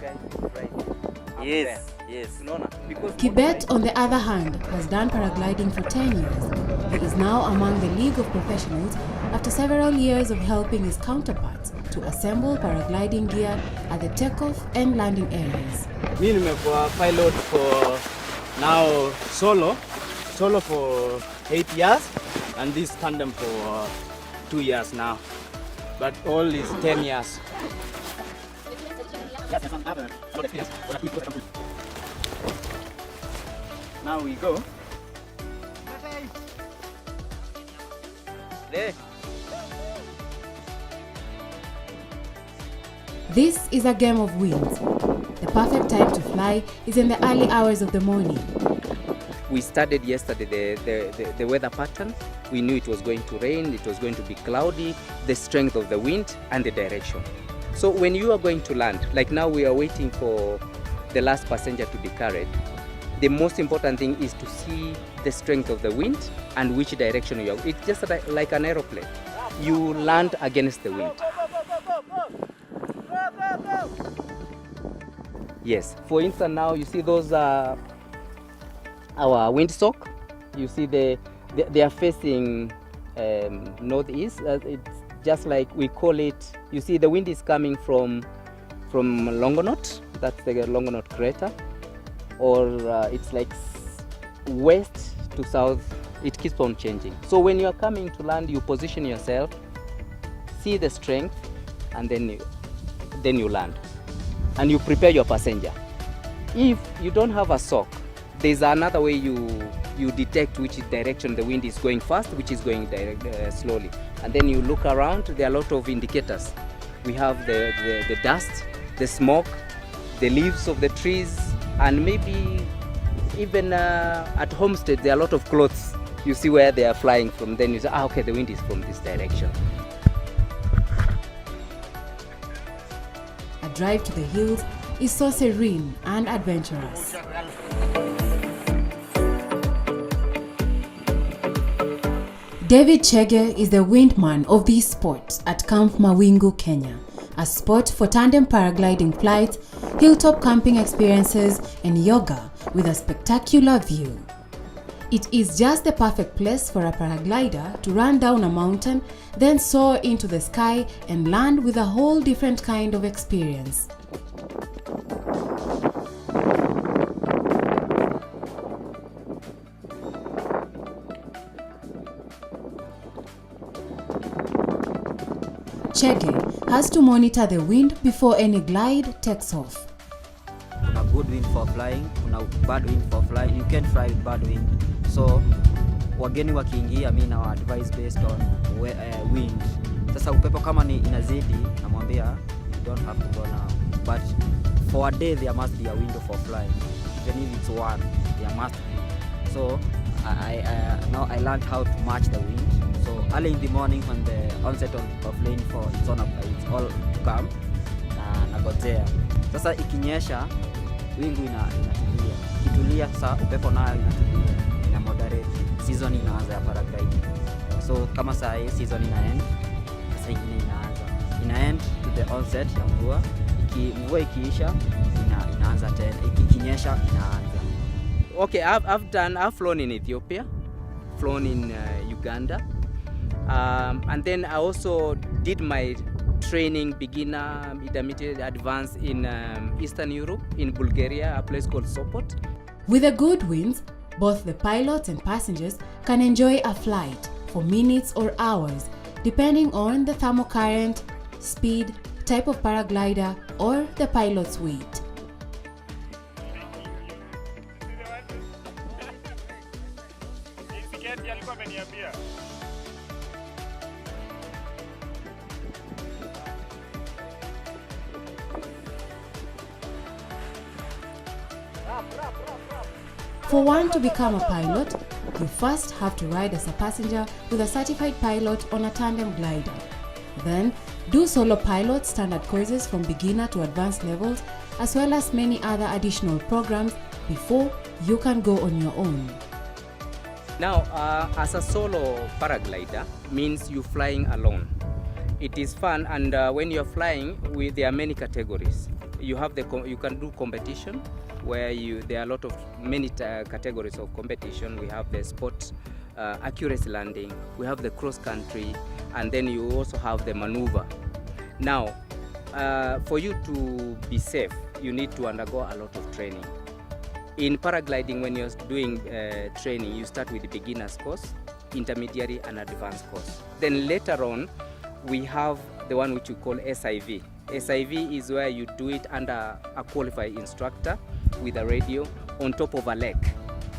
guys right. Yes. Kibet, on the other hand, has done paragliding for 10 years. He is now among the league of professionals after several years of helping his counterparts to assemble paragliding gear at the takeoff and landing areas. Mimi nimekuwa pilot for now solo for 8 years and this tandem for 2 years now. But all is 10 years. Now we go. There. This is a game of winds. The perfect time to fly is in the early hours of the morning. We studied yesterday the weather pattern. We knew it was going to rain, it was going to be cloudy, the strength of the wind and the direction. So when you are going to land, like now we are waiting for the last passenger to be carried, the most important thing is to see the strength of the wind and which direction you are. It's just like an aeroplane. You land against the wind. Yes, for instance now you see those our windsock. You see they are facing northeast. It's just like we call it, you see the wind is coming from Longonot, that's the Longonot crater, or it's like west to south, it keeps on changing. So when you are coming to land, you position yourself, see the strength, and then you land. And you prepare your passenger. If you don't have a sock, there's another way you detect which direction the wind is going fast, which is going slowly. And then you look around, there are a lot of indicators. We have the dust, the smoke, the leaves of the trees, and maybe even at Homestead there are a lot of clothes. You see where they are flying from, then you say, okay, the wind is from this direction. A drive to the hills is so serene and adventurous. David Chege is the windman of these sports at Camp Mawingu, Kenya, a spot for tandem paragliding flights, hilltop camping experiences, and yoga with a spectacular view. It is just the perfect place for a paraglider to run down a mountain, then soar into the sky and land with a whole different kind of experience. Chege has to monitor the wind before any glide takes off. Kuna good wind for flying, kuna bad wind for flying. You can't fly with bad wind. So wageni wakiingia, mimi na advise based on wind. Sasa upepo kama ni inazidi, namwambia you don't have to go now. But for a day there must be a window for flying. Even if it's one, there must be. So now I learned how to match the wind. So early in the morning when the onset of rainfall it's all calm na nagojea. Sasa ikinyesha wingu inatulia. Ikitulia sasa upepo nayo inatulia. Ina moderate. Season inaanza ya paragliding. So kama saa hii season inaenda, sasa ingine inaend to the onset ya mvua. Mvua ikiisha inaanza tena. Ikinyesha inaanza. Okay, I've flown in Ethiopia, flown in Uganda, and then I also did my training, beginner, intermediate, advanced in Eastern Europe, in Bulgaria, a place called Sopot. With the good winds, both the pilots and passengers can enjoy a flight for minutes or hours, depending on the thermocurrent, speed, type of paraglider, or the pilot's weight. For one to become a pilot, you first have to ride as a passenger with a certified pilot on a tandem glider. Then, do solo pilot standard courses from beginner to advanced levels, as well as many other additional programs before you can go on your own. Now, as a solo paraglider means you're flying alone. It is fun, and when you're flying, there are many categories. you have you can do competition where there are a lot of many categories of competition. We have the sport accuracy landing, we have the cross country, and then you also have the maneuver. Now, for you to be safe, you need to undergo a lot of training. In paragliding, when you're doing training, you start with the beginner's course, intermediary and advanced course. Then later on, we have the one which we call SIV. SIV is where you do it under a qualified instructor with a radio on top of a lake.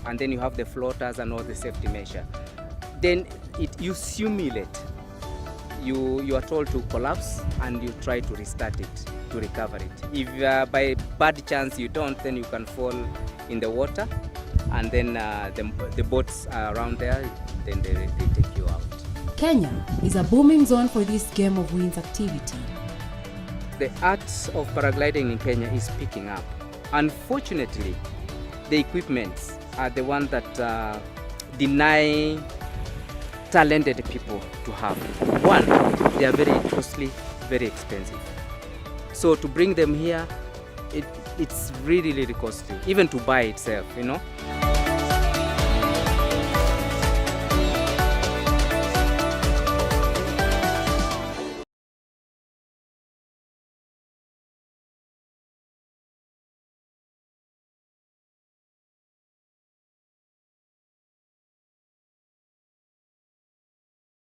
And then you have the floaters and all the safety measure. Then you simulate. You are told to collapse and you try to restart it, to recover it. If by bad chance you don't, then you can fall in the water, and then the boats are around there, then they take you out. Kenya is a booming zone for this game of winds activity. The art of paragliding in Kenya is picking up. Unfortunately, the equipments are the ones that deny talented people to have. One, they are very costly, very expensive. So to bring them here, it's really, really costly, even to buy itself, you know.